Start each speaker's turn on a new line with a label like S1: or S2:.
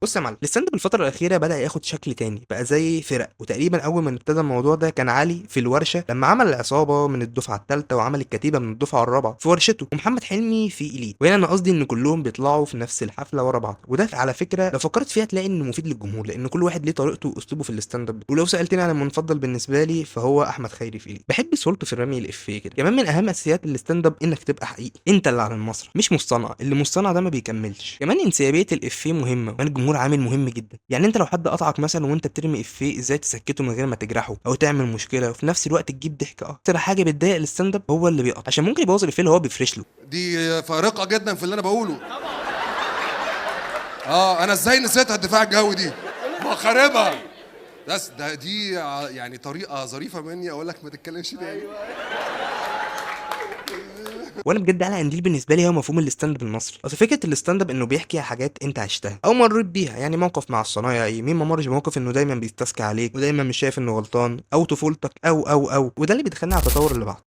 S1: بص يا معلم، الستاند اب الفتره الاخيره بدا ياخد شكل تاني، بقى زي فرق. وتقريبا اول ما ابتدى الموضوع ده كان علي في الورشه لما عمل العصابه من الدفعه الثالثه وعمل الكتيبه من الدفعه الرابعه في ورشته، ومحمد حلمي في اليت. وهنا انا قصدي ان كلهم بيطلعوا في نفس الحفله ورا بعض. وده على فكره لو فكرت فيها تلاقي انه مفيد للجمهور، لان كل واحد ليه طريقته واسلوبه في الستاند اب. ولو سالتني عن المفضل بالنسبه لي فهو احمد خيري في اليت. بحب سهولته في الرمي الافيه كده. كمان من اهم اساسيات الستاند اب انك تبقى حقيقي، انت اللي على المسرح مش مصطنع. اللي مصطنع ده ما بيكملش. كمان انسيابيه الافيه مهمه، وكمان الجمهور عامل مهم جدا. يعني انت لو حد قطعك مثلا وانت بترمي افيه، ازاي تسكته من غير ما تجرحه او تعمل مشكله وفي نفس الوقت تجيب ضحك. اكتر حاجه بتضايق الستاند اب هو اللي بيقطع، عشان ممكن يبوظ الافيه اللي هو بيفرش له.
S2: دي فارقه جدا في اللي انا بقوله. انا ازاي نسيتها الدفاع الجوي دي وخاربها. بس دي يعني طريقه ظريفه مني اقول لك ما تتكلمش تاني.
S1: وانا بجد على قنديل بالنسبه لي هو مفهوم الستاند اب المصري. اصل فكره الستاند اب انه بيحكي عن حاجات انت عشتها او مريت بيها. يعني موقف مع الصنايعي، مين ما مرش بموقف انه دايما بيستسكى عليك ودايما مش شايف انه غلطان، او طفولتك او وده اللي بيدخلنا على التطور اللي بعده.